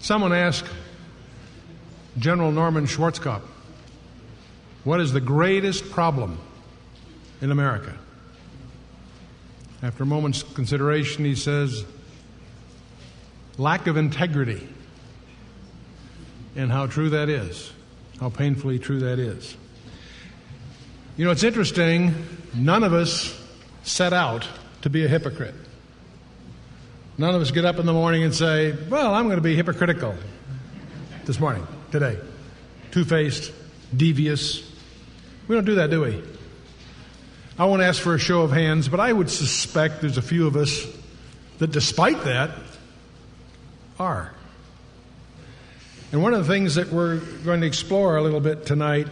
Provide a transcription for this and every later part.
Someone asked General Norman Schwarzkopf, what is the greatest problem in America? After a moment's consideration, he says, lack of integrity. And how true that is, how painfully true that is. You know, it's interesting, none of us set out to be a hypocrite. None of us get up in the morning and say, well, I'm going to be hypocritical this morning, today. Two-faced, devious. We don't do that, do we? I won't ask for a show of hands, but I would suspect there's a few of us that despite that are. And one of the things that we're going to explore a little bit tonight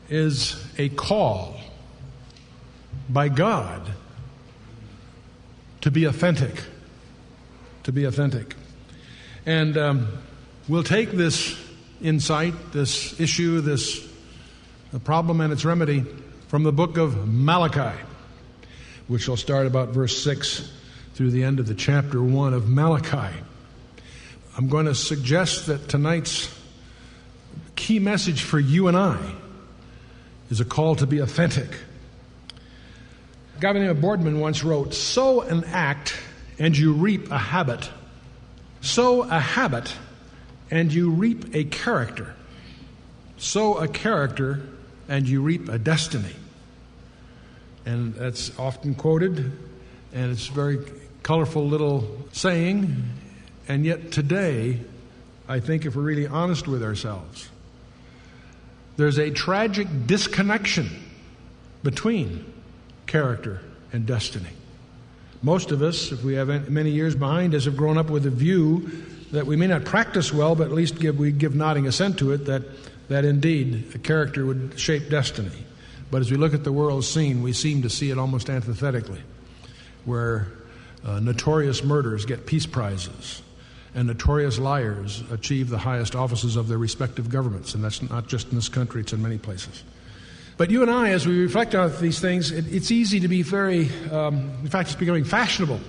is a call by God to be authentic. To be authentic. And we'll take this insight, this issue, this problem and its remedy from the book of Malachi, which will start about verse 6 through the end of the chapter 1 of Malachi. I'm going to suggest that tonight's key message for you and I is a call to be authentic. A guy by the name of Boardman once wrote, sow an act and you reap a habit. Sow a habit and you reap a character. Sow a character and you reap a destiny. And that's often quoted, and it's a very colorful little saying. And yet today, I think if we're really honest with ourselves, there's a tragic disconnection between character and destiny. Most of us, if we have many years behind us, have grown up with a view that we may not practice well, but at least we give nodding assent to it, that indeed a character would shape destiny. But as we look at the world scene, we seem to see it almost antithetically, where notorious murderers get peace prizes and notorious liars achieve the highest offices of their respective governments. And that's not just in this country, it's in many places. But you and I, as we reflect on these things, it's easy to be very, in fact, it's becoming fashionable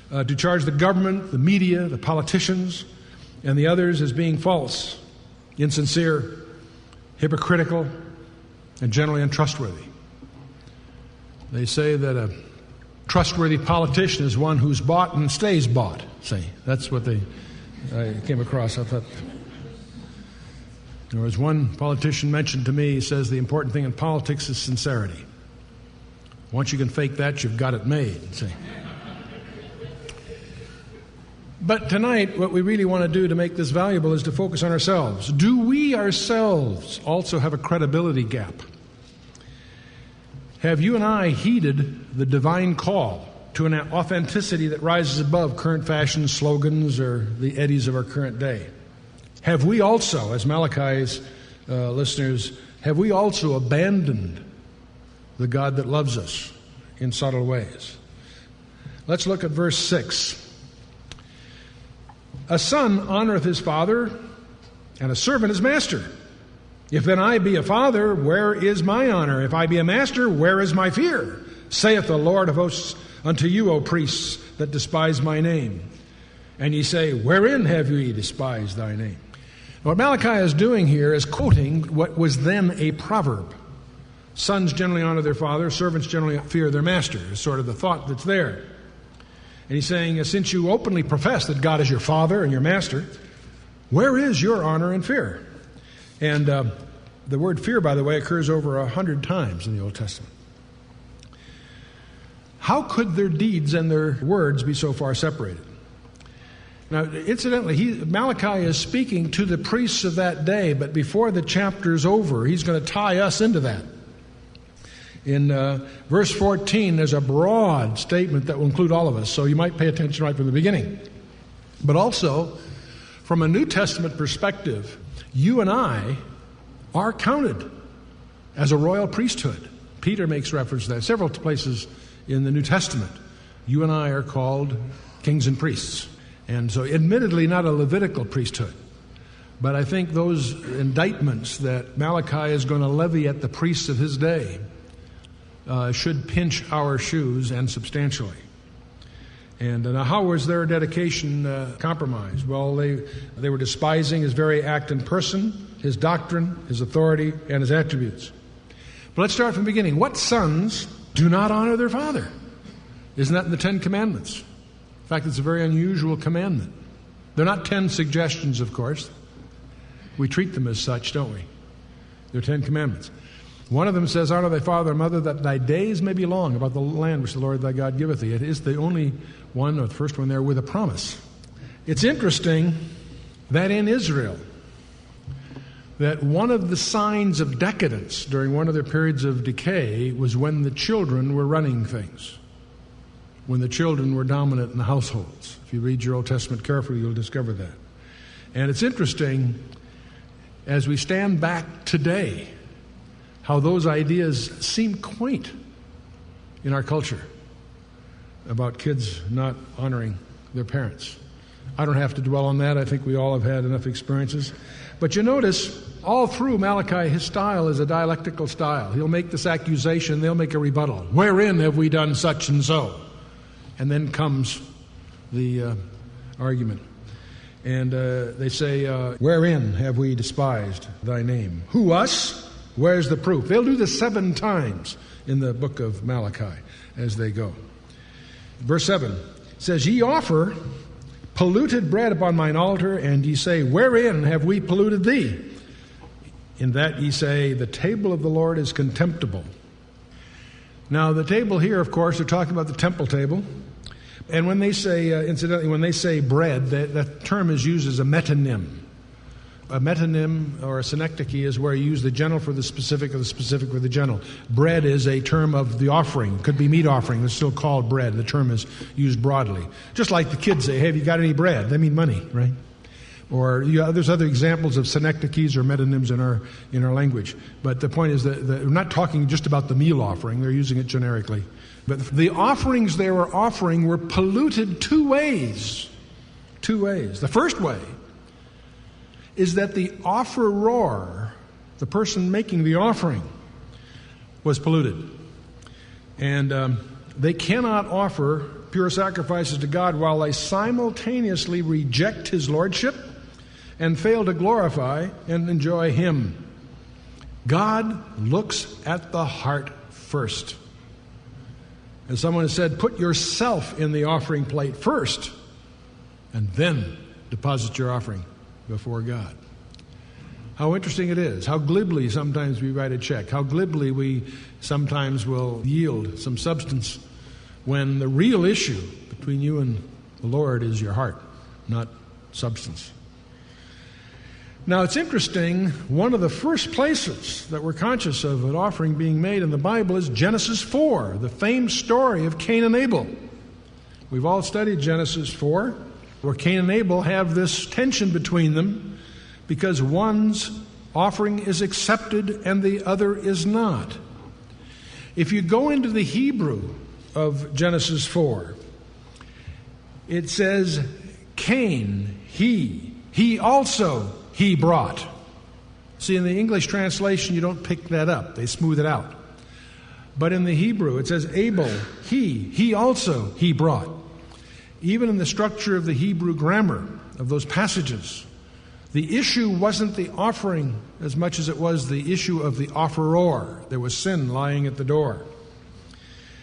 to charge the government, the media, the politicians, and the others as being false, insincere, hypocritical, and generally untrustworthy. They say that a trustworthy politician is one who's bought and stays bought. See, that's what I came across. I thought, there was one politician mentioned to me, he says the important thing in politics is sincerity. Once you can fake that, you've got it made. See. But tonight, what we really want to do to make this valuable is to focus on ourselves. Do we ourselves also have a credibility gap? Have you and I heeded the divine call to an authenticity that rises above current fashion slogans or the eddies of our current day? Have we also, as Malachi's listeners, have we also abandoned the God that loves us in subtle ways? Let's look at verse 6. A son honoreth his father, and a servant his master. If then I be a father, where is my honor? If I be a master, where is my fear? Saith the Lord of hosts unto you, O priests, that despise my name. And ye say, wherein have ye despised thy name? What Malachi is doing here is quoting what was then a proverb. Sons generally honor their father, servants generally fear their master, is sort of the thought that's there. And he's saying, since you openly profess that God is your father and your master, where is your honor and fear? And the word fear, by the way, occurs over 100 times in the Old Testament. How could their deeds and their words be so far separated? Now, incidentally, Malachi is speaking to the priests of that day, but before the chapter's over, he's going to tie us into that. In verse 14, there's a broad statement that will include all of us, so you might pay attention right from the beginning. But also, from a New Testament perspective, you and I are counted as a royal priesthood. Peter makes reference to that several places in the New Testament. You and I are called kings and priests. And so admittedly not a Levitical priesthood, but I think those indictments that Malachi is going to levy at the priests of his day should pinch our shoes, and substantially. And now how was their dedication compromised? Well, they were despising his very act and person, his doctrine, his authority, and his attributes. But let's start from the beginning. What sons do not honor their father? Isn't that in the 10 Commandments? In fact, it's a very unusual commandment. They're not 10 suggestions, of course. We treat them as such, don't we? They're 10 Commandments. One of them says, honor thy father and mother, that thy days may be long about the land which the Lord thy God giveth thee. It is the only one, or the first one there, with a promise. It's interesting that in Israel, that one of the signs of decadence during one of their periods of decay was when the children were running things, when the children were dominant in the households. If you read your Old Testament carefully, you'll discover that. And it's interesting, as we stand back today, how those ideas seem quaint in our culture about kids not honoring their parents. I don't have to dwell on that. I think we all have had enough experiences. But you notice, all through Malachi, his style is a dialectical style. He'll make this accusation, they'll make a rebuttal. Wherein have we done such and so? And then comes the argument. And they say, wherein have we despised thy name? Who, us? Where's the proof? They'll do this 7 times in the book of Malachi as they go. Verse 7 says, ye offer polluted bread upon mine altar, and ye say, wherein have we polluted thee? In that ye say, the table of the Lord is contemptible. Now, the table here, of course, they're talking about the temple table. And when they say, incidentally, when they say bread, that term is used as a metonym. A metonym or a synecdoche is where you use the general for the specific or the specific for the general. Bread is a term of the offering. It could be meat offering. It's still called bread. The term is used broadly. Just like the kids say, hey, have you got any bread? They mean money, right? Or there's other examples of synecdoches or metonyms in our language. But the point is that we're not talking just about the meal offering. They're using it generically. But the offerings they were offering were polluted 2 ways. 2 ways. The first way is that the offerer, the person making the offering, was polluted. And they cannot offer pure sacrifices to God while they simultaneously reject his lordship and fail to glorify and enjoy him. God looks at the heart first. As someone has said, put yourself in the offering plate first, and then deposit your offering before God. How interesting it is. How glibly sometimes we write a check. How glibly we sometimes will yield some substance when the real issue between you and the Lord is your heart, not substance. Now, it's interesting, one of the first places that we're conscious of an offering being made in the Bible is Genesis 4, the famed story of Cain and Abel. We've all studied Genesis 4, where Cain and Abel have this tension between them because one's offering is accepted and the other is not. If you go into the Hebrew of Genesis 4, it says, Cain, he also he brought. See, in the English translation, you don't pick that up. They smooth it out. But in the Hebrew, it says Abel, he also he brought. Even in the structure of the Hebrew grammar of those passages, the issue wasn't the offering as much as it was the issue of the offeror. There was sin lying at the door.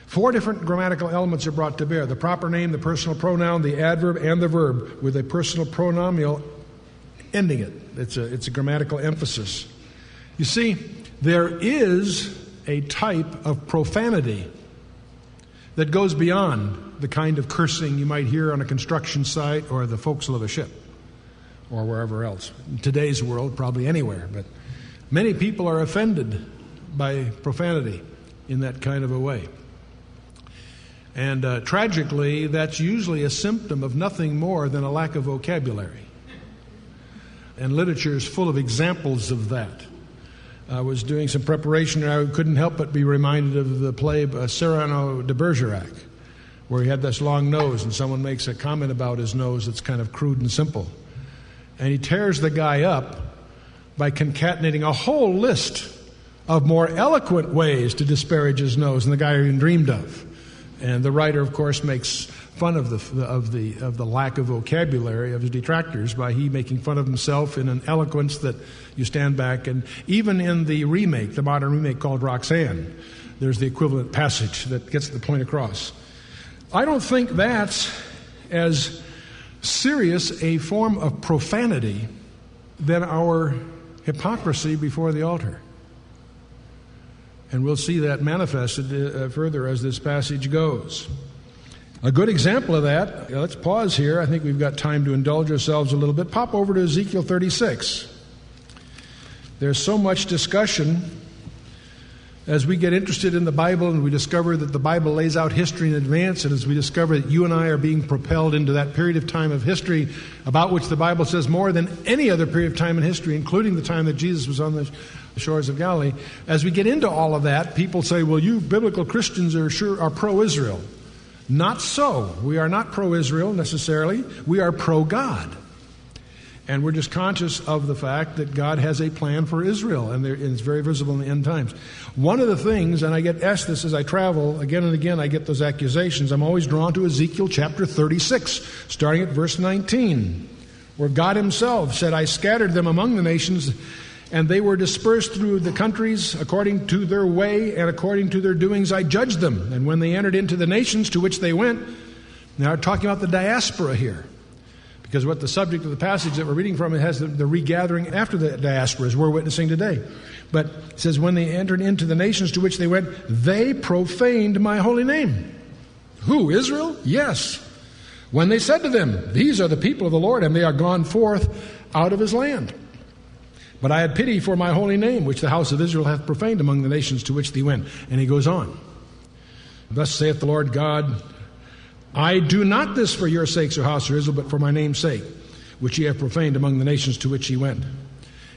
4 different grammatical elements are brought to bear: the proper name, the personal pronoun, the adverb, and the verb, with a personal pronominal ending it. It's a grammatical emphasis. You see, there is a type of profanity that goes beyond the kind of cursing you might hear on a construction site or the forecastle of a ship or wherever else. In today's world, probably anywhere, but many people are offended by profanity in that kind of a way. And tragically, that's usually a symptom of nothing more than a lack of vocabulary. And literature is full of examples of that. I was doing some preparation and I couldn't help but be reminded of the play Cyrano de Bergerac, where he had this long nose and someone makes a comment about his nose that's kind of crude and simple. And he tears the guy up by concatenating a whole list of more eloquent ways to disparage his nose than the guy even dreamed of. And the writer, of course, makes fun of the lack of vocabulary of his detractors by he making fun of himself in an eloquence that you stand back. And even in the remake, the modern remake called Roxanne, there's the equivalent passage that gets the point across. I don't think that's as serious a form of profanity than our hypocrisy before the altar. And we'll see that manifested further as this passage goes. A good example of that, let's pause here. I think we've got time to indulge ourselves a little bit. Pop over to Ezekiel 36. There's so much discussion as we get interested in the Bible and we discover that the Bible lays out history in advance, and as we discover that you and I are being propelled into that period of time of history about which the Bible says more than any other period of time in history, including the time that Jesus was on the shores of Galilee. As we get into all of that, people say, well, you biblical Christians are pro-Israel. Not so. We are not pro-Israel necessarily. We are pro-God. And we're just conscious of the fact that God has a plan for Israel, and it's very visible in the end times. One of the things, and I get asked this as I travel, again and again I get those accusations, I'm always drawn to Ezekiel chapter 36, starting at verse 19, where God himself said, I scattered them among the nations, and they were dispersed through the countries according to their way, and according to their doings I judged them. And when they entered into the nations to which they went, now we're talking about the diaspora here, because what the subject of the passage that we're reading from, it has the regathering after the diaspora, as we're witnessing today. But it says, when they entered into the nations to which they went, they profaned my holy name. Who, Israel? Yes. When they said to them, these are the people of the Lord, and they are gone forth out of his land. But I had pity for my holy name, which the house of Israel hath profaned among the nations to which they went. And he goes on. Thus saith the Lord God, I do not this for your sakes, O house of Israel, but for my name's sake, which ye have profaned among the nations to which ye went.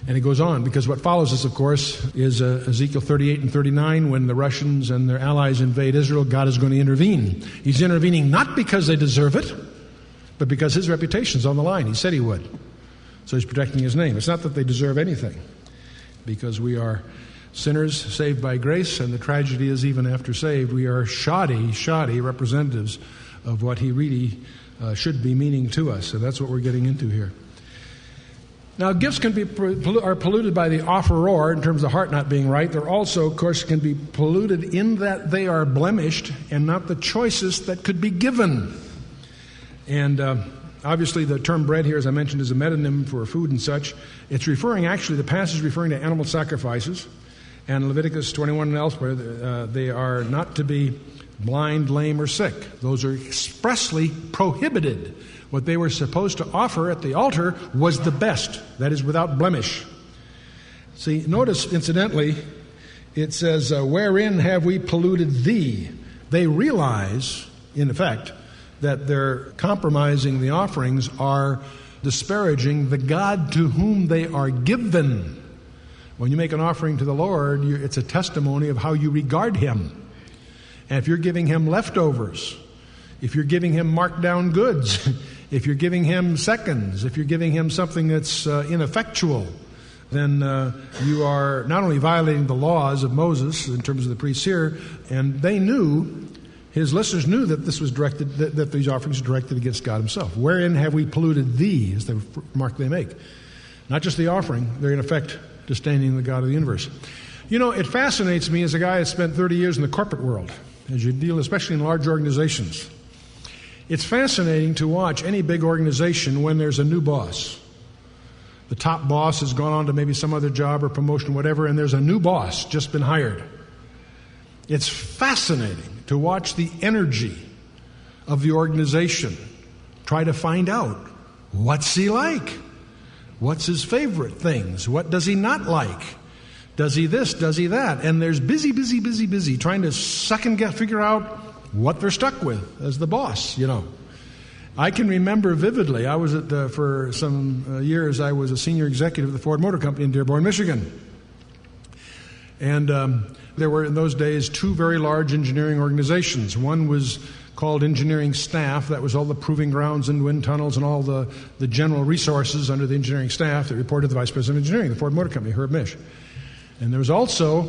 And he goes on, because what follows this, of course, is Ezekiel 38 and 39, when the Russians and their allies invade Israel, God is going to intervene. He's intervening not because they deserve it, but because his reputation's on the line. He said he would. So he's protecting his name. It's not that they deserve anything, because we are sinners saved by grace, and the tragedy is even after saved, we are shoddy representatives of what he really should be meaning to us. So that's what we're getting into here. Now, gifts are polluted by the offeror in terms of the heart not being right. They're also, of course, can be polluted in that they are blemished and not the choicest that could be given. And obviously, the term bread here, as I mentioned, is a metonym for food and such. It's referring, actually, the passage is referring to animal sacrifices. And Leviticus 21 and elsewhere, they are not to be blind, lame, or sick. Those are expressly prohibited. What they were supposed to offer at the altar was the best, that is, without blemish. See, notice, incidentally, it says, wherein have we polluted thee? They realize, in effect, that they're compromising the offerings, are disparaging the God to whom they are given. When you make an offering to the Lord, it's a testimony of how you regard him. And if you're giving him leftovers, if you're giving him marked down goods, if you're giving him seconds, if you're giving him something that's ineffectual, then you are not only violating the laws of Moses in terms of the priests here, and they knew, his listeners knew that this was directed, that these offerings were directed against God himself. Wherein have we polluted thee, is the remark they make. Not just the offering, they're in effect disdaining the God of the universe. You know, it fascinates me as a guy that spent 30 years in the corporate world, as you deal especially in large organizations. It's fascinating to watch any big organization when there's a new boss. The top boss has gone on to maybe some other job or promotion, whatever, and there's a new boss just been hired. It's fascinating to watch the energy of the organization. Try to find out, what's he like? What's his favorite things? What does he not like? Does he this? Does he that? And there's busy, trying to figure out what they're stuck with as the boss, you know. I can remember vividly, I was for some years, I was a senior executive of the Ford Motor Company in Dearborn, Michigan. And there were in those days two very large engineering organizations. One was called Engineering Staff. That was all the proving grounds and wind tunnels and all the general resources under the engineering staff that reported to the Vice President of Engineering, the Ford Motor Company, Herb Misch. And there was also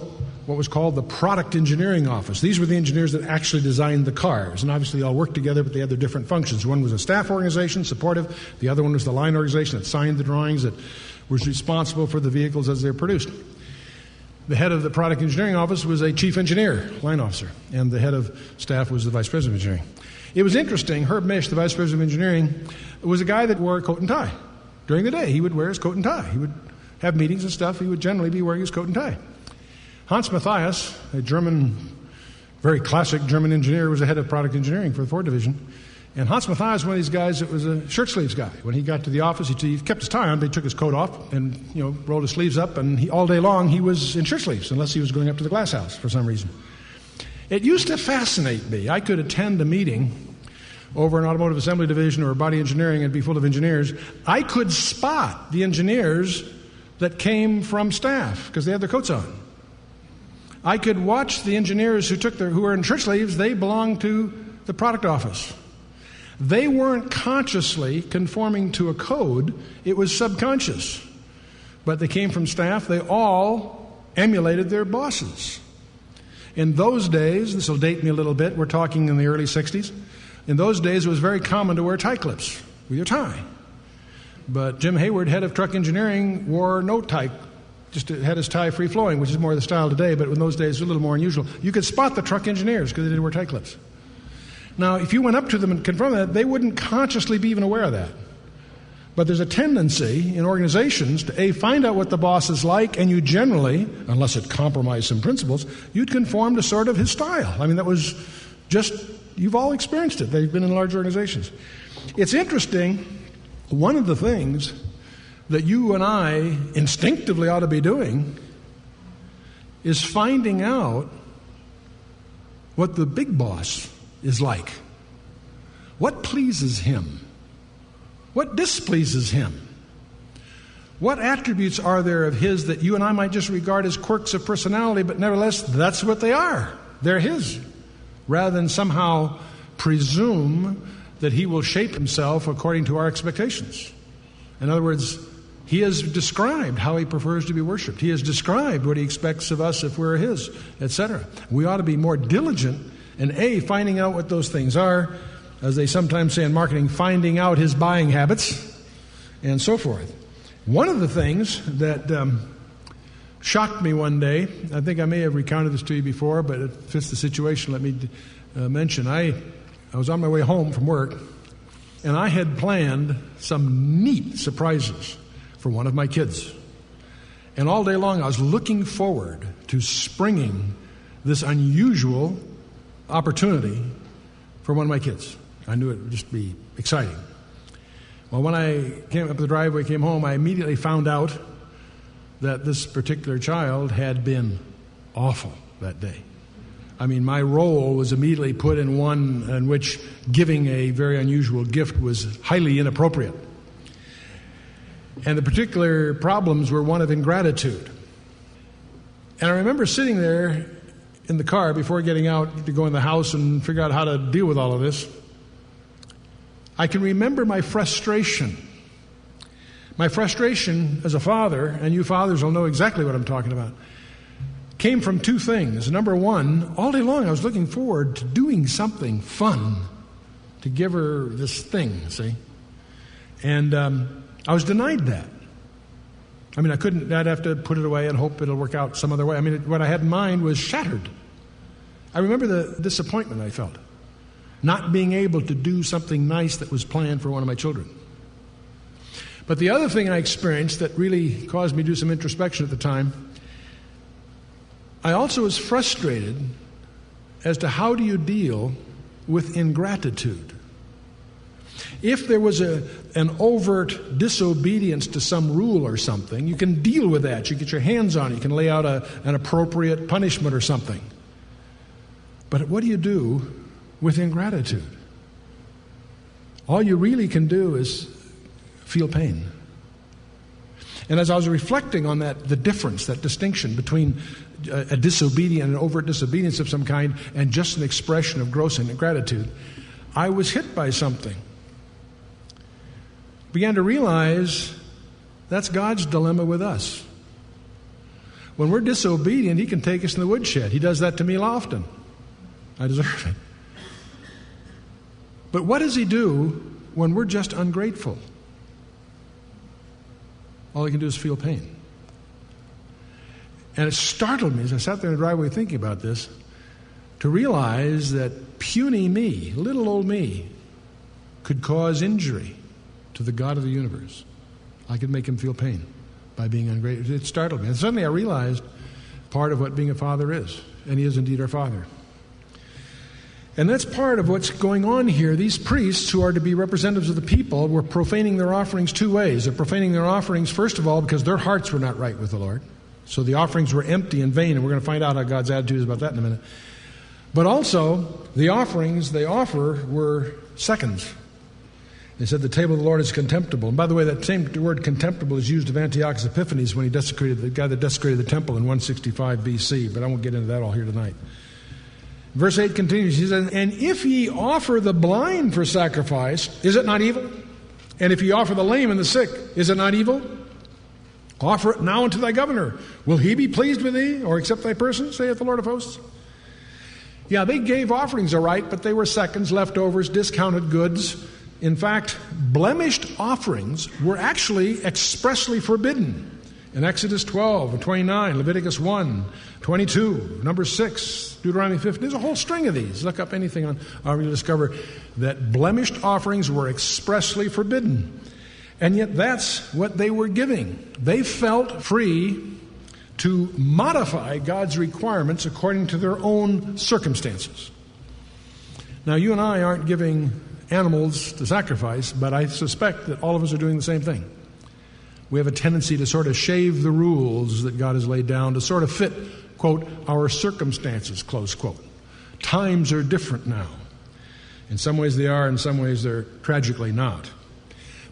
what was called the product engineering office. These were the engineers that actually designed the cars. And obviously they all worked together, but they had their different functions. One was a staff organization, supportive. The other one was the line organization that signed the drawings, that was responsible for the vehicles as they were produced. The head of the product engineering office was a chief engineer, line officer, and the head of staff was the vice president of engineering. It was interesting. Herb Misch, the vice president of engineering, was a guy that wore a coat and tie. During the day, he would wear his coat and tie. He would have meetings and stuff. He would generally be wearing his coat and tie. Hans Matthias, a German, very classic German engineer, was the head of product engineering for the Ford division. And Hans Matthias was one of these guys that was a shirt sleeves guy. When he got to the office, he kept his tie on, but he took his coat off and rolled his sleeves up, and all day long he was in shirt sleeves, unless he was going up to the glass house for some reason. It used to fascinate me. I could attend a meeting over an automotive assembly division or body engineering and be full of engineers. I could spot the engineers that came from staff because they had their coats on. I could watch the engineers who were in shirt sleeves. They belonged to the product office. They weren't consciously conforming to a code. It was subconscious. But they came from staff. They all emulated their bosses. In those days, this will date me a little bit, we're talking in the early 60s. In those days, it was very common to wear tie clips with your tie. But Jim Hayward, head of truck engineering, wore no tie, just had his tie free-flowing, which is more the style today, but in those days it was a little more unusual. You could spot the truck engineers because they didn't wear tie clips. Now, if you went up to them and confronted that, they wouldn't consciously be even aware of that. But there's a tendency in organizations to, find out what the boss is like, and you generally, unless it compromised some principles, you'd conform to sort of his style. I mean, that was just, you've all experienced it. They've been in large organizations. It's interesting, one of the things that you and I instinctively ought to be doing is finding out what the big boss is like. What pleases him? What displeases him? What attributes are there of his that you and I might just regard as quirks of personality, but nevertheless, that's what they are. They're his. Rather than somehow presume that he will shape himself according to our expectations. In other words, he has described how he prefers to be worshipped. He has described what he expects of us if we're his, etc. We ought to be more diligent in finding out what those things are, as they sometimes say in marketing, finding out his buying habits, and so forth. One of the things that shocked me one day, I think I may have recounted this to you before, but it fits the situation, let me mention. I was on my way home from work, and I had planned some neat surprises for one of my kids. And all day long I was looking forward to springing this unusual opportunity for one of my kids. I knew it would just be exciting. Well, when I came up the driveway, came home, I immediately found out that this particular child had been awful that day. I mean, my role was immediately put in one in which giving a very unusual gift was highly inappropriate. And the particular problems were one of ingratitude. And I remember sitting there in the car before getting out to go in the house and figure out how to deal with all of this. I can remember my frustration. My frustration as a father, and you fathers will know exactly what I'm talking about, came from two things. Number one, all day long I was looking forward to doing something fun to give her this thing, see? And I was denied that. I mean, I'd have to put it away and hope it'll work out some other way. I mean, what I had in mind was shattered. I remember the disappointment I felt, not being able to do something nice that was planned for one of my children. But the other thing I experienced that really caused me to do some introspection at the time, I also was frustrated as to how do you deal with ingratitude. If there was an overt disobedience to some rule or something, you can deal with that. You get your hands on it. You can lay out an appropriate punishment or something. But what do you do with ingratitude? All you really can do is feel pain. And as I was reflecting on that, the difference, that distinction between a disobedient and overt disobedience of some kind and just an expression of gross ingratitude, I was hit by something. Began to realize that's God's dilemma with us. When we're disobedient, he can take us in the woodshed. He does that to me often. I deserve it. But what does he do when we're just ungrateful? All he can do is feel pain. And it startled me as I sat there in the driveway thinking about this, to realize that puny me, little old me, could cause injury to the God of the universe. I could make him feel pain by being ungrateful. It startled me. And suddenly I realized part of what being a father is. And he is indeed our father. And that's part of what's going on here. These priests, who are to be representatives of the people, were profaning their offerings two ways. They're profaning their offerings, first of all, because their hearts were not right with the Lord. So the offerings were empty and vain, and we're going to find out how God's attitude is about that in a minute. But also, the offerings they offer were seconds. They said the table of the Lord is contemptible. And by the way, that same word contemptible is used of Antiochus Epiphanes when he desecrated, the guy that desecrated the temple in 165 BC, but I won't get into that all here tonight. Verse 8 continues, he says, and if ye offer the blind for sacrifice, is it not evil? And if ye offer the lame and the sick, is it not evil? Offer it now unto thy governor. Will he be pleased with thee, or accept thy person, saith the Lord of hosts? Yeah, they gave offerings, all right, but they were seconds, leftovers, discounted goods. In fact, blemished offerings were actually expressly forbidden. In Exodus 12, 29, Leviticus 1, 22, number 6, Deuteronomy 15. There's a whole string of these. Look up anything on, you'll discover that blemished offerings were expressly forbidden. And yet that's what they were giving. They felt free to modify God's requirements according to their own circumstances. Now, you and I aren't giving animals to sacrifice, but I suspect that all of us are doing the same thing. We have a tendency to sort of shave the rules that God has laid down to sort of fit, quote, our circumstances, close quote. Times are different now. In some ways they are, in some ways they're tragically not.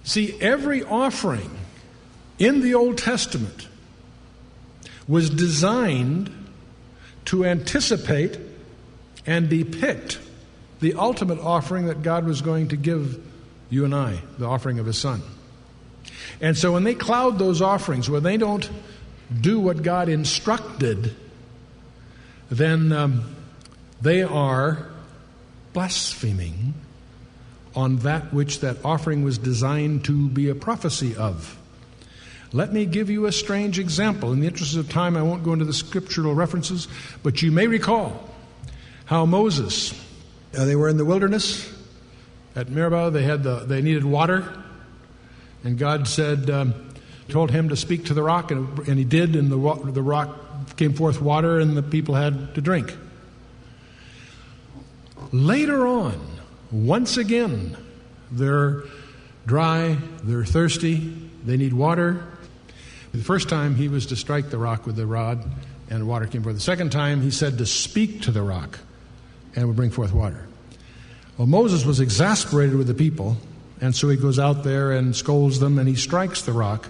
See, every offering in the Old Testament was designed to anticipate and depict the ultimate offering that God was going to give you and I, the offering of His Son. And so when they cloud those offerings, when they don't do what God instructed, then they are blaspheming on that which that offering was designed to be a prophecy of. Let me give you a strange example. In the interest of time, I won't go into the scriptural references, but you may recall how Moses, they were in the wilderness at Meribah. They needed water, and God told him to speak to the rock, and he did, and the rock came forth water, and the people had to drink. Later on, once again, they're dry, they're thirsty, they need water. The first time he was to strike the rock with the rod, and water came forth. The second time he said to speak to the rock, and it would bring forth water. Well, Moses was exasperated with the people, and so he goes out there and scolds them, and he strikes the rock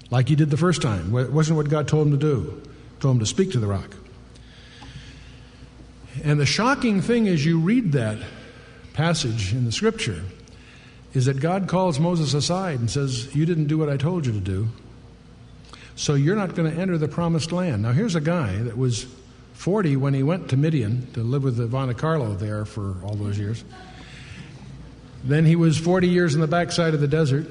like he did the first time. It wasn't what God told him to do. He told him to speak to the rock. And the shocking thing as you read that passage in the Scripture is that God calls Moses aside and says, you didn't do what I told you to do, so you're not going to enter the promised land. Now here's a guy that was 40 when he went to Midian to live with Ivana Carlo there for all those years. Then he was 40 years in the backside of the desert.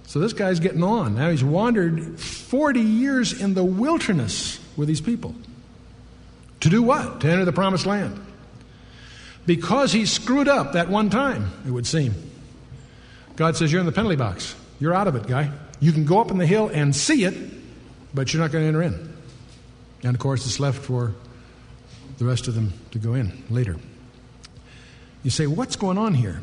So this guy's getting on. Now he's wandered 40 years in the wilderness with these people. To do what? To enter the promised land. Because he screwed up that one time, it would seem. God says, you're in the penalty box. You're out of it, guy. You can go up in the hill and see it, but you're not going to enter in. And of course, it's left for the rest of them to go in later. You say, what's going on here?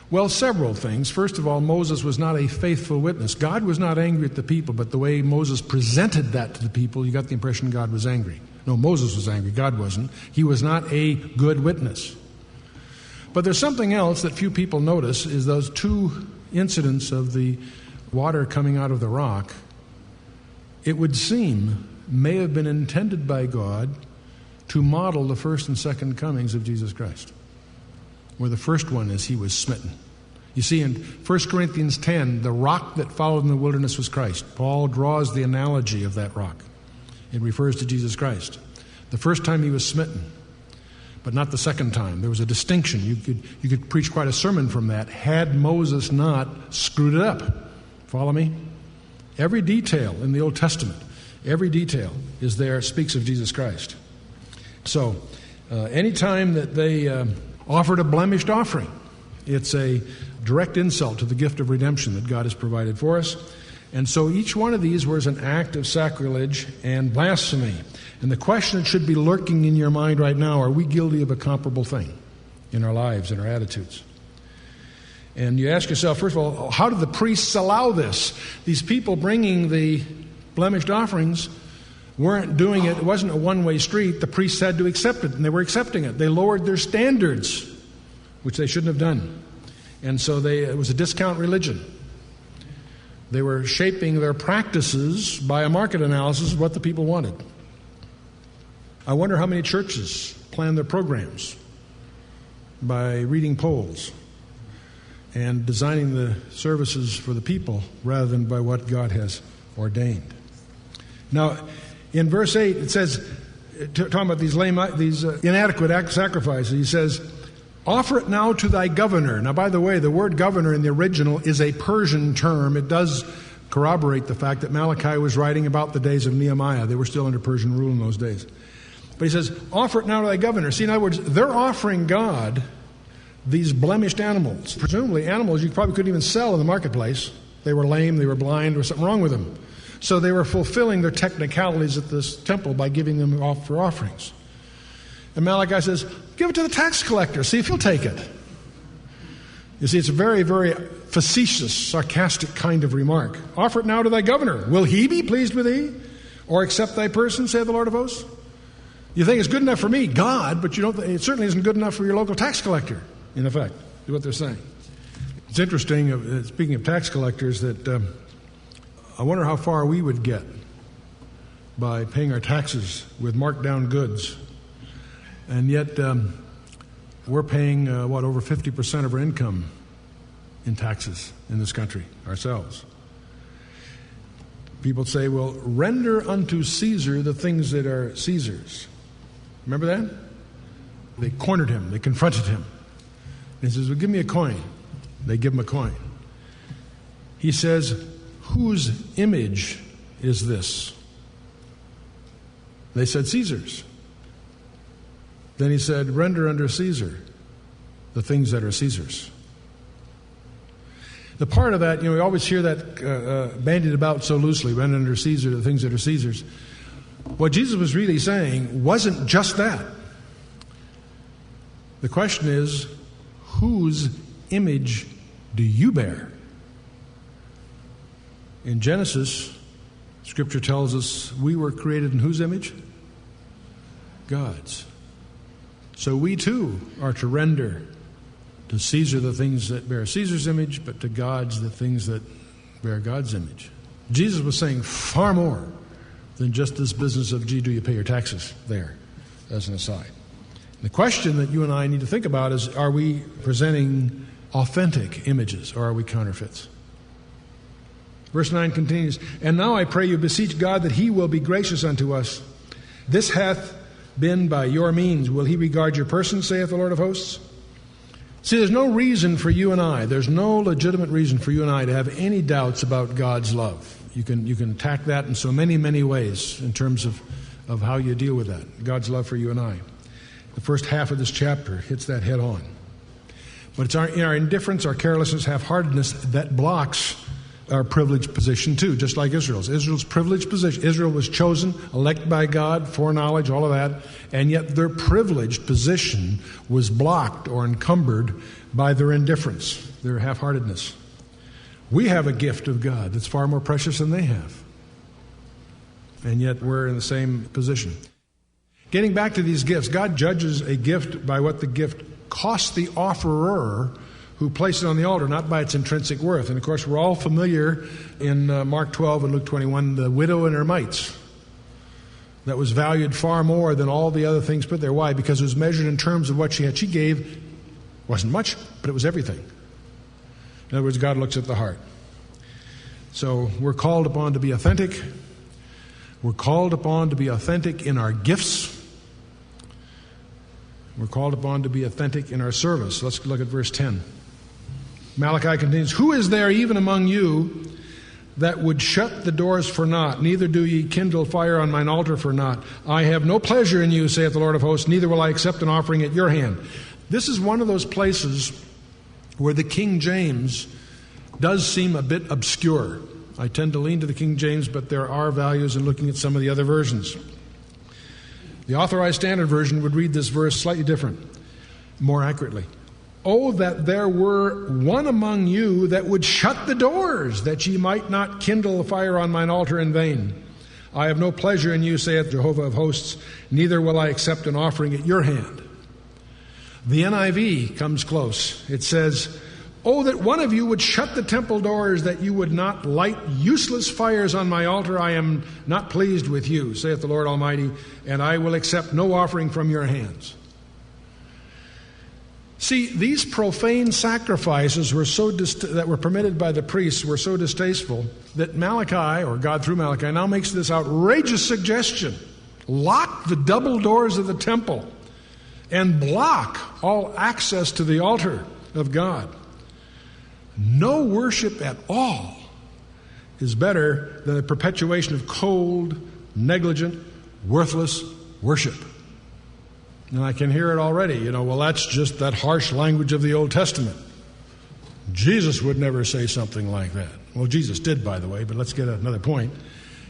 Well, several things. First of all, Moses was not a faithful witness. God was not angry at the people, but the way Moses presented that to the people, you got the impression God was angry. No, Moses was angry. God wasn't. He was not a good witness. But there's something else that few people notice, is those two incidents of the water coming out of the rock. It would seem may have been intended by God to model the first and second comings of Jesus Christ, where the first one is he was smitten. You see, in 1 Corinthians 10, the rock that followed in the wilderness was Christ. Paul draws the analogy of that rock It refers to Jesus Christ. The first time he was smitten, but not the second time. There was a distinction. You could preach quite a sermon from that had Moses not screwed it up. Follow me? Every detail in the Old Testament, every detail is there, speaks of Jesus Christ. So, anytime that they offered a blemished offering, it's a direct insult to the gift of redemption that God has provided for us. And so each one of these was an act of sacrilege and blasphemy. And the question that should be lurking in your mind right now, are we guilty of a comparable thing in our lives, in our attitudes? And you ask yourself, first of all, how did the priests allow this? These people bringing the blemished offerings weren't doing it. It wasn't a one-way street. The priests had to accept it, and they were accepting it. They lowered their standards, which they shouldn't have done. And so it was a discount religion. They were shaping their practices by a market analysis of what the people wanted. I wonder how many churches plan their programs by reading polls and designing the services for the people rather than by what God has ordained. Now, in verse 8, it says, talking about these inadequate sacrifices, he says, offer it now to thy governor. Now, by the way, the word governor in the original is a Persian term. It does corroborate the fact that Malachi was writing about the days of Nehemiah. They were still under Persian rule in those days. But he says, offer it now to thy governor. See, in other words, they're offering God these blemished animals. Presumably animals you probably couldn't even sell in the marketplace. They were lame, they were blind, there was something wrong with them. So they were fulfilling their technicalities at this temple by giving them off for offerings. And Malachi says, give it to the tax collector, see if he'll take it. You see, it's a very, very facetious, sarcastic kind of remark. Offer it now to thy governor. Will he be pleased with thee? Or accept thy person, saith the Lord of hosts? You think it's good enough for me, God, but it certainly isn't good enough for your local tax collector, in effect, is what they're saying. It's interesting, speaking of tax collectors, that I wonder how far we would get by paying our taxes with marked down goods. And yet, we're paying, over 50% of our income in taxes in this country, ourselves. People say, well, render unto Caesar the things that are Caesar's. Remember that? They cornered him. They confronted him. And he says, well, give me a coin. They give him a coin. He says, whose image is this? They said, Caesar's. Then he said, render unto Caesar the things that are Caesar's. The part of that, we always hear that bandied about so loosely, render unto Caesar the things that are Caesar's. What Jesus was really saying wasn't just that. The question is, whose image do you bear? In Genesis, Scripture tells us we were created in whose image? God's. So we too are to render to Caesar the things that bear Caesar's image, but to God's the things that bear God's image. Jesus was saying far more than just this business of, gee, do you pay your taxes there, as an aside. The question that you and I need to think about is, are we presenting authentic images or are we counterfeits? Verse 9 continues, and now I pray you, beseech God that he will be gracious unto us. This hath been by your means. Will he regard your person, saith the Lord of hosts? See, there's no reason for you and I, there's no legitimate reason for you and I to have any doubts about God's love. You can attack that in so many, many ways in terms of how you deal with that. God's love for you and I. The first half of this chapter hits that head on. But it's in our indifference, our carelessness, half-heartedness that blocks our privileged position too, just like Israel's. Israel's privileged position. Israel was chosen, elected by God, foreknowledge, all of that, and yet their privileged position was blocked or encumbered by their indifference, their half-heartedness. We have a gift of God that's far more precious than they have. And yet we're in the same position. Getting back to these gifts, God judges a gift by what the gift costs the offerer who placed it on the altar, not by its intrinsic worth. And of course, we're all familiar in Mark 12 and Luke 21, the widow and her mites. That was valued far more than all the other things put there. Why? Because it was measured in terms of what she had. She gave, wasn't much, but it was everything. In other words, God looks at the heart. So we're called upon to be authentic. We're called upon to be authentic in our gifts. We're called upon to be authentic in our service. Let's look at verse 10. Malachi continues, "Who is there even among you that would shut the doors for naught? Neither do ye kindle fire on mine altar for naught. I have no pleasure in you, saith the Lord of hosts, neither will I accept an offering at your hand." This is one of those places where the King James does seem a bit obscure. I tend to lean to the King James, but there are values in looking at some of the other versions. The Authorized Standard Version would read this verse slightly different, more accurately. "Oh, that there were one among you that would shut the doors, that ye might not kindle fire on mine altar in vain. I have no pleasure in you, saith Jehovah of hosts, neither will I accept an offering at your hand." The NIV comes close. It says, "Oh, that one of you would shut the temple doors, that you would not light useless fires on my altar. I am not pleased with you, saith the Lord Almighty, and I will accept no offering from your hands." See, these profane sacrifices that were permitted by the priests were so distasteful that Malachi, or God through Malachi, now makes this outrageous suggestion. Lock the double doors of the temple and block all access to the altar of God. No worship at all is better than the perpetuation of cold, negligent, worthless worship. And I can hear it already. Well, that's just that harsh language of the Old Testament. Jesus would never say something like that. Well, Jesus did, by the way, but let's get another point.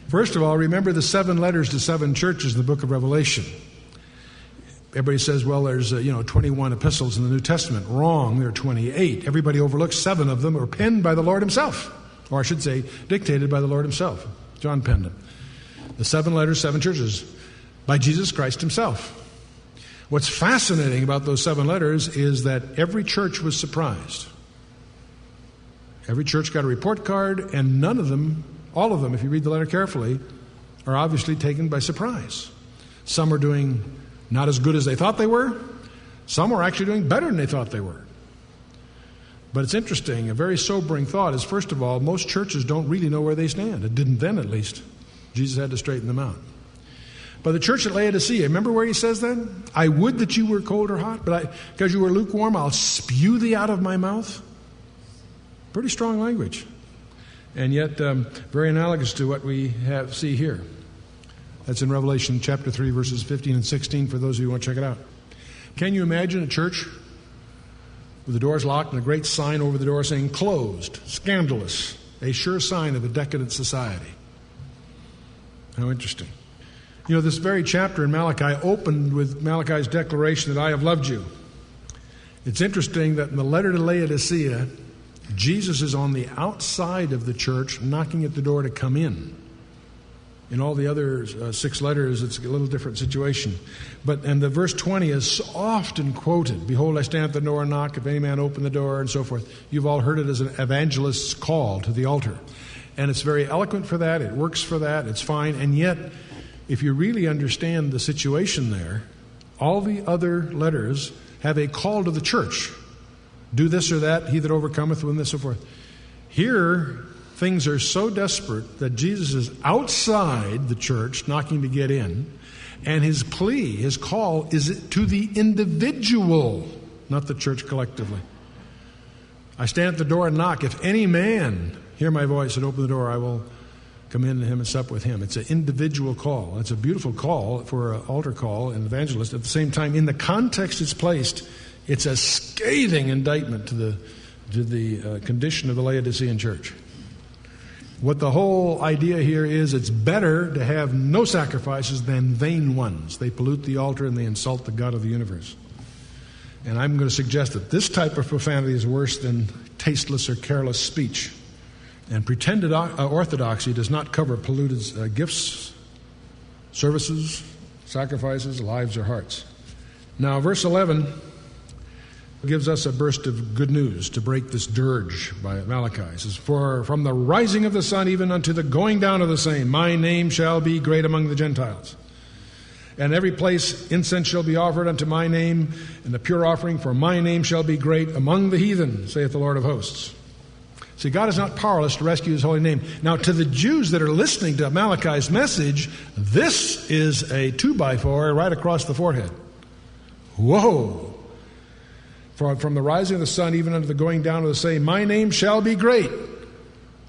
First of all, remember the 7 letters to 7 churches in the book of Revelation. Everybody says, well, there's 21 epistles in the New Testament. Wrong, there are 28. Everybody overlooks 7 of them are penned by the Lord himself. Or I should say, dictated by the Lord himself. John penned them. The 7 letters, 7 churches, by Jesus Christ himself. What's fascinating about those 7 letters is that every church was surprised. Every church got a report card, and none of them, all of them, if you read the letter carefully, are obviously taken by surprise. Some are doing not as good as they thought they were. Some are actually doing better than they thought they were. But it's interesting, a very sobering thought is, first of all, most churches don't really know where they stand. It didn't then, at least. Jesus had to straighten them out. But the church at Laodicea, remember where he says that? "I would that you were cold or hot, but because you were lukewarm, I'll spew thee out of my mouth." Pretty strong language. And yet, very analogous to what we see here. That's in Revelation chapter 3, verses 15 and 16, for those of you who want to check it out. Can you imagine a church with the doors locked and a great sign over the door saying, "Closed, scandalous, a sure sign of a decadent society"? How interesting. This very chapter in Malachi opened with Malachi's declaration that I have loved you. It's interesting that in the letter to Laodicea, Jesus is on the outside of the church knocking at the door to come in. In all the other 6 letters, it's a little different situation. And the verse 20 is often quoted. "Behold, I stand at the door and knock. If any man open the door," and so forth. You've all heard it as an evangelist's call to the altar. And it's very eloquent for that. It works for that. It's fine. And yet, if you really understand the situation there, all the other letters have a call to the church. Do this or that, he that overcometh will this, so forth. Here, things are so desperate that Jesus is outside the church, knocking to get in, and his plea, his call, is to the individual, not the church collectively. "I stand at the door and knock. If any man hear my voice and open the door, I will come in to him and sup with him." It's an individual call. It's a beautiful call for an altar call, an evangelist. At the same time, in the context it's placed, it's a scathing indictment to the condition of the Laodicean church. What the whole idea here is, it's better to have no sacrifices than vain ones. They pollute the altar and they insult the God of the universe. And I'm going to suggest that this type of profanity is worse than tasteless or careless speech. And pretended orthodoxy does not cover polluted gifts, services, sacrifices, lives, or hearts. Now, verse 11 gives us a burst of good news to break this dirge by Malachi. It says, "For from the rising of the sun even unto the going down of the same, my name shall be great among the Gentiles. And every place incense shall be offered unto my name, and the pure offering for my name shall be great among the heathen, saith the Lord of hosts." See, God is not powerless to rescue His holy name. Now, to the Jews that are listening to Malachi's message, this is a 2x4 right across the forehead. Whoa! From the rising of the sun even unto the going down of the same, my name shall be great.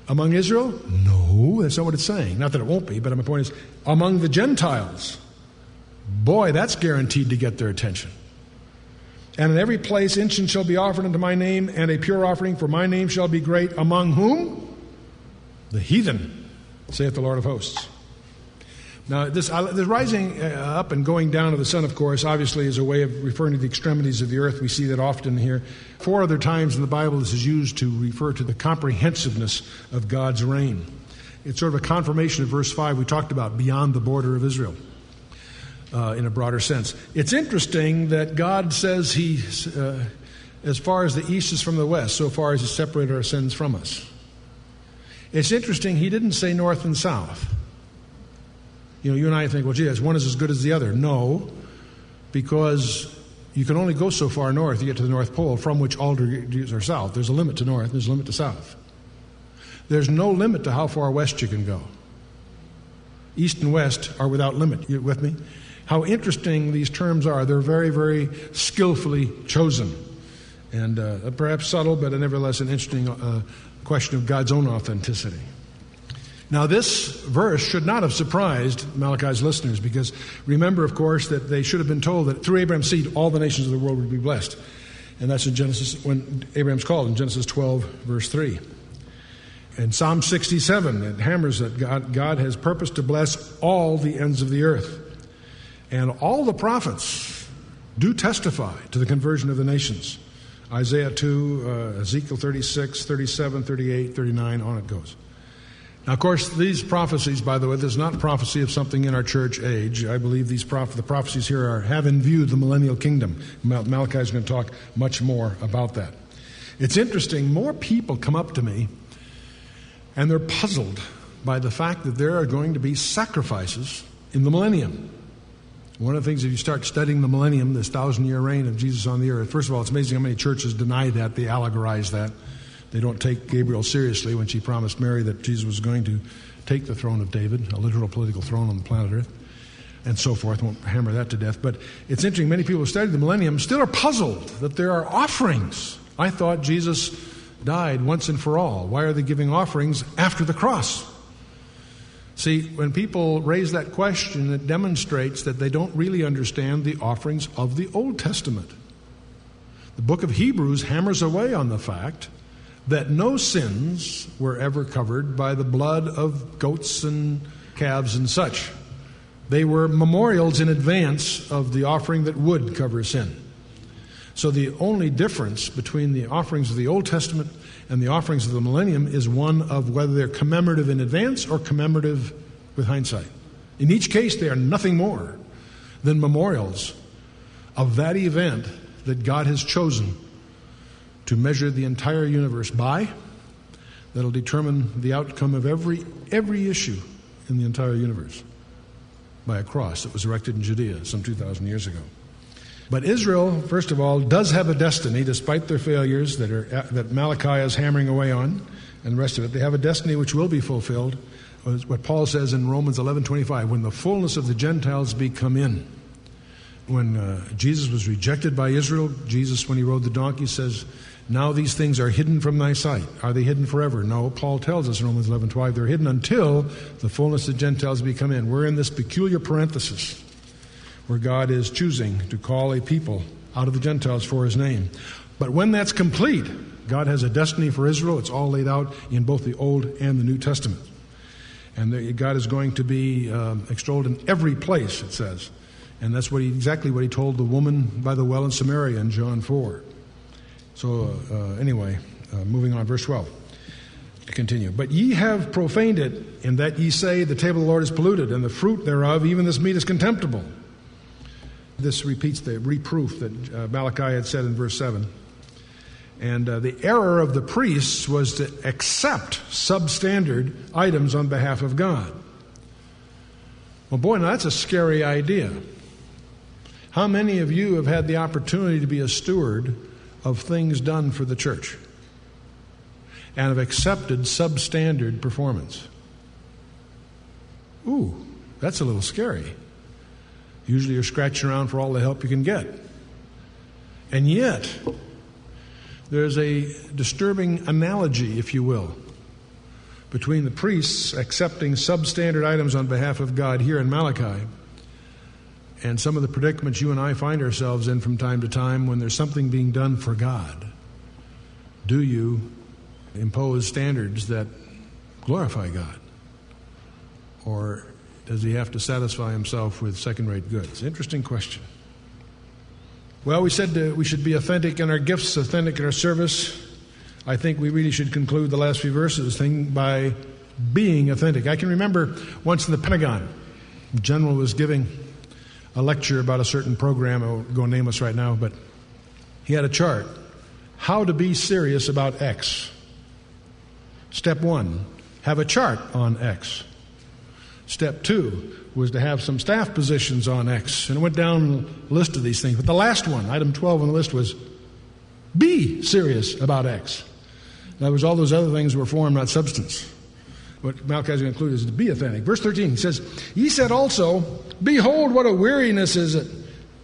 Among Israel? No, that's not what it's saying. Not that it won't be, but my point is, among the Gentiles. Boy, that's guaranteed to get their attention. And in every place incense shall be offered unto my name, and a pure offering, for my name shall be great. Among whom? The heathen, saith the Lord of hosts. Now, this rising up and going down of the sun, of course, obviously is a way of referring to the extremities of the earth. We see that often here. 4 other times in the Bible this is used to refer to the comprehensiveness of God's reign. It's sort of a confirmation of verse 5 we talked about, beyond the border of Israel. In a broader sense. It's interesting that God says He, as far as the east is from the west, so far as He separated our sins from us. It's interesting He didn't say north and south. You know, you and I think, well, gee, one is as good as the other. No, because you can only go so far north, you get to the North Pole, from which all degrees are south. There's a limit to north, there's a limit to south. There's no limit to how far west you can go. East and west are without limit. You with me? How interesting these terms are. They're very, very skillfully chosen. And perhaps subtle, but nevertheless an interesting question of God's own authenticity. Now, this verse should not have surprised Malachi's listeners, because remember, of course, that they should have been told that through Abraham's seed all the nations of the world would be blessed. And that's in Genesis, when Abraham's called, in Genesis 12, verse 3. In Psalm 67, it hammers that God has purposed to bless all the ends of the earth. And all the prophets do testify to the conversion of the nations. Isaiah 2, Ezekiel 36, 37, 38, 39, on it goes. Now, of course, these prophecies, by the way, there's not prophecy of something in our church age. I believe the prophecies here have in view the millennial kingdom. Malachi is going to talk much more about that. It's interesting, more people come up to me and they're puzzled by the fact that there are going to be sacrifices in the millennium. One of the things, if you start studying the millennium, this 1,000-year reign of Jesus on the earth, first of all, it's amazing how many churches deny that. They allegorize that. They don't take Gabriel seriously when she promised Mary that Jesus was going to take the throne of David, a literal political throne on the planet Earth, and so forth. Won't hammer that to death. But it's interesting, many people who study the millennium still are puzzled that there are offerings. I thought Jesus died once and for all. Why are they giving offerings after the cross? See, when people raise that question, it demonstrates that they don't really understand the offerings of the Old Testament. The book of Hebrews hammers away on the fact that no sins were ever covered by the blood of goats and calves and such. They were memorials in advance of the offering that would cover sin. So the only difference between the offerings of the Old Testament and the offerings of the millennium is one of whether they're commemorative in advance or commemorative with hindsight. In each case, they are nothing more than memorials of that event that God has chosen to measure the entire universe by, that'll determine the outcome of every issue in the entire universe, by a cross that was erected in Judea some 2,000 years ago. But Israel, first of all, does have a destiny, despite their failures that Malachi is hammering away on, and the rest of it. They have a destiny which will be fulfilled, what Paul says in Romans 11:25, when the fullness of the Gentiles be come in. When Jesus was rejected by Israel, Jesus, when he rode the donkey, says, now these things are hidden from thy sight. Are they hidden forever? No, Paul tells us in Romans 11:12, they're hidden until the fullness of the Gentiles be come in. We're in this peculiar parenthesis where God is choosing to call a people out of the Gentiles for his name. But when that's complete, God has a destiny for Israel. It's all laid out in both the Old and the New Testament. And God is going to be extolled in every place, it says. And that's exactly what he told the woman by the well in Samaria in John 4. So anyway, moving on, verse 12. To continue. But ye have profaned it, in that ye say, the table of the Lord is polluted, and the fruit thereof, even this meat, is contemptible. This repeats the reproof that Malachi had said in verse 7. And the error of the priests was to accept substandard items on behalf of God. Well, boy, now that's a scary idea. How many of you have had the opportunity to be a steward of things done for the church? and of accepted substandard performance. Ooh, that's a little scary. Usually you're scratching around for all the help you can get. And yet, there's a disturbing analogy, if you will, between the priests accepting substandard items on behalf of God here in Malachi and some of the predicaments you and I find ourselves in from time to time when there's something being done for God. Do you impose standards that glorify God? Or does he have to satisfy himself with second-rate goods? Interesting question. Well, we said we should be authentic in our gifts, authentic in our service. I think we really should conclude the last few verses by being authentic. I can remember once in the Pentagon, the general was giving a lecture about a certain program. I won't go nameless right now, but he had a chart. How to be serious about X. Step 1, have a chart on X. Step 2 was to have some staff positions on X. And it went down the list of these things. But the last one, item 12 on the list, was be serious about X. In other words, all those other things were form, not substance. What Malachi is going to include is to be authentic. Verse 13, he says, Ye said also, Behold, what a weariness is it,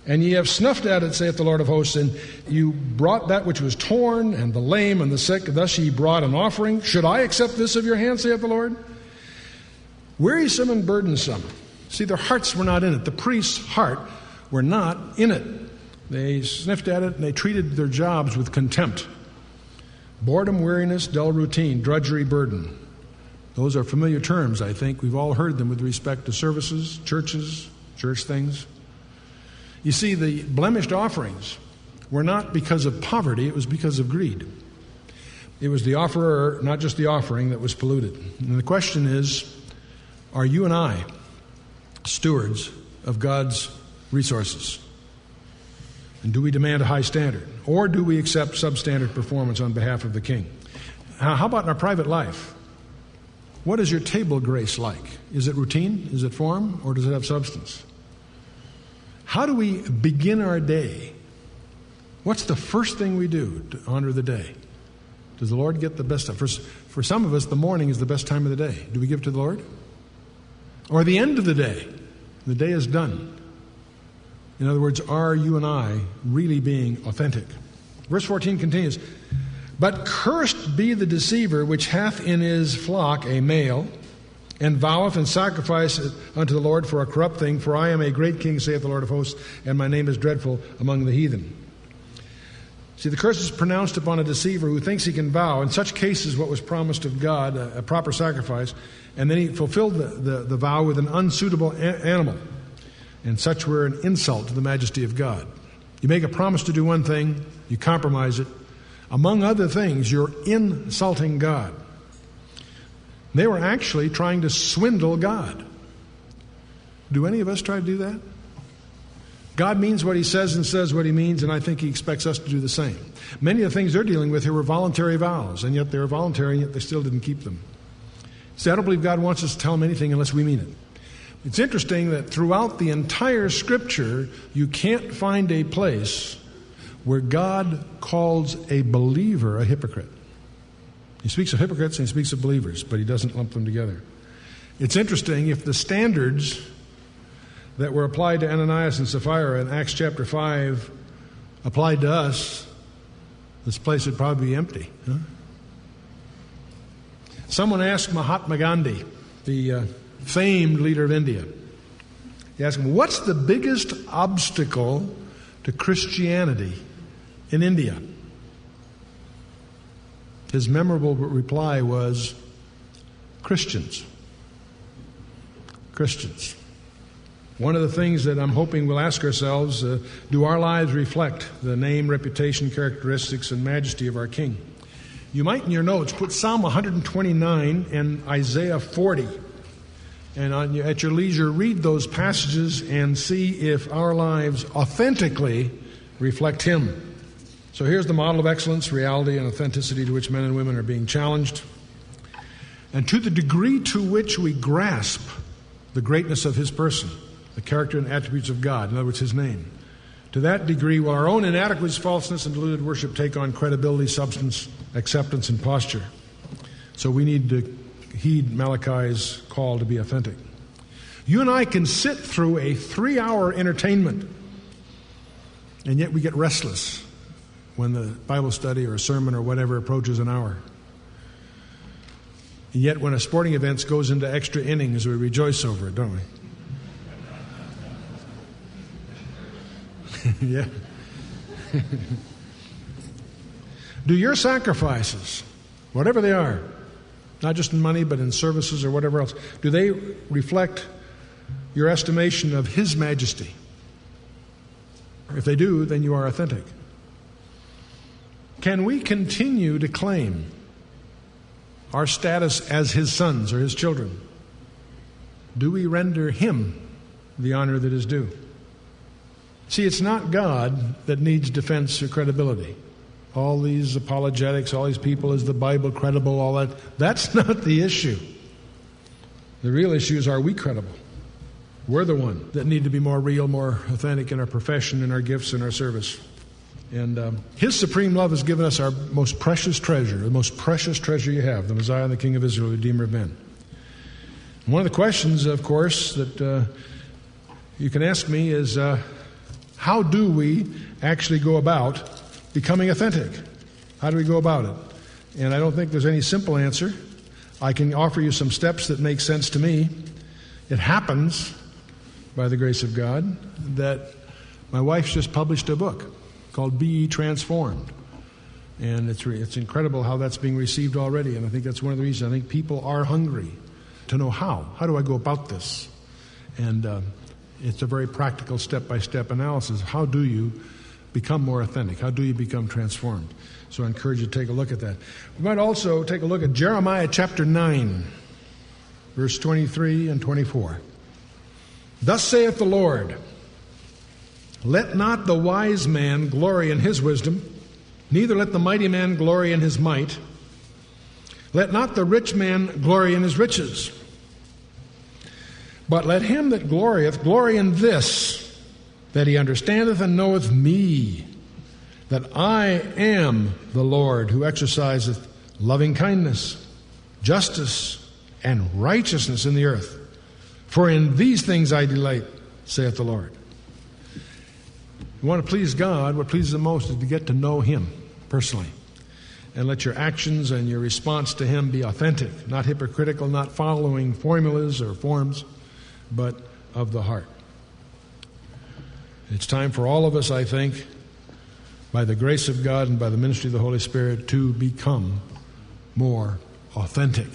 and ye have snuffed at it, saith the Lord of hosts, and you brought that which was torn, and the lame, and the sick, thus ye brought an offering. Should I accept this of your hand, saith the Lord? Wearisome and burdensome. See, their hearts were not in it. The priest's heart were not in it. They sniffed at it, and they treated their jobs with contempt. Boredom, weariness, dull routine, drudgery, burden. Those are familiar terms, I think. We've all heard them with respect to services, churches, church things. You see, the blemished offerings were not because of poverty, it was because of greed. It was the offerer, not just the offering, that was polluted. And the question is, are you and I stewards of God's resources? And do we demand a high standard? Or do we accept substandard performance on behalf of the King? How about in our private life? What is your table grace like? Is it routine? Is it form? Or does it have substance? How do we begin our day? What's the first thing we do to honor the day? Does the Lord get the best of it? For some of us, the morning is the best time of the day. Do we give to the Lord? Or the end of the day? The day is done. In other words, are you and I really being authentic? Verse 14 continues, But cursed be the deceiver which hath in his flock a male, and voweth and sacrificeth unto the Lord for a corrupt thing, for I am a great king, saith the Lord of hosts, and my name is dreadful among the heathen. See, the curse is pronounced upon a deceiver who thinks he can vow, in such cases what was promised of God, a proper sacrifice, and then he fulfilled the vow with an unsuitable animal. And such were an insult to the majesty of God. You make a promise to do one thing, you compromise it. Among other things, you're insulting God. They were actually trying to swindle God. Do any of us try to do that? God means what he says and says what he means, and I think he expects us to do the same. Many of the things they're dealing with here were voluntary vows, and yet they were voluntary, and yet they still didn't keep them. See, I don't believe God wants us to tell him anything unless we mean it. It's interesting that throughout the entire Scripture, you can't find a place where God calls a believer a hypocrite. He speaks of hypocrites and he speaks of believers, but he doesn't lump them together. It's interesting, if the standards that were applied to Ananias and Sapphira in Acts chapter 5 applied to us, this place would probably be empty. Huh? Someone asked Mahatma Gandhi, the famed leader of India, he asked him, what's the biggest obstacle to Christianity in India? His memorable reply was, Christians. Christians. One of the things that I'm hoping we'll ask ourselves, do our lives reflect the name, reputation, characteristics, and majesty of our King? You might in your notes put Psalm 129 and Isaiah 40. And at your leisure, read those passages and see if our lives authentically reflect him. So here's the model of excellence, reality, and authenticity to which men and women are being challenged. And to the degree to which we grasp the greatness of his person, the character and attributes of God, in other words, his name, to that degree will our own inadequacies, falseness, and deluded worship take on credibility, substance, acceptance, and posture. So we need to heed Malachi's call to be authentic. You and I can sit through a 3-hour entertainment, and yet we get restless when the Bible study or a sermon or whatever approaches an hour. And yet when a sporting event goes into extra innings, we rejoice over it, don't we? Yeah. Do your sacrifices, whatever they are, not just in money but in services or whatever else, do they reflect your estimation of His majesty? If they do, then you are authentic. Can we continue to claim our status as His sons or His children? Do we render Him the honor that is due? See, it's not God that needs defense or credibility. All these apologetics, all these people, is the Bible credible, all that. That's not the issue. The real issue is, are we credible? We're the one that need to be more real, more authentic in our profession, in our gifts, in our service. And His supreme love has given us our most precious treasure, the most precious treasure you have, the Messiah and the King of Israel, the Redeemer of men. And one of the questions, of course, that you can ask me is, how do we actually go about becoming authentic? How do we go about it? And I don't think there's any simple answer. I can offer you some steps that make sense to me. It happens, by the grace of God, that my wife's just published a book called Be Ye Transformed. And it's incredible how that's being received already. And I think that's one of the reasons. I think people are hungry to know how. How do I go about this? And it's a very practical step-by-step analysis. How do you become more authentic? How do you become transformed? So I encourage you to take a look at that. We might also take a look at Jeremiah chapter 9, verse 23 and 24. Thus saith the Lord, let not the wise man glory in his wisdom, neither let the mighty man glory in his might. Let not the rich man glory in his riches. But let him that glorieth glory in this, that he understandeth and knoweth me, that I am the Lord who exerciseth loving kindness, justice, and righteousness in the earth. For in these things I delight, saith the Lord. You want to please God, what pleases Him most is to get to know Him personally. And let your actions and your response to Him be authentic, not hypocritical, not following formulas or forms, but of the heart. It's time for all of us, I think, by the grace of God and by the ministry of the Holy Spirit, to become more authentic.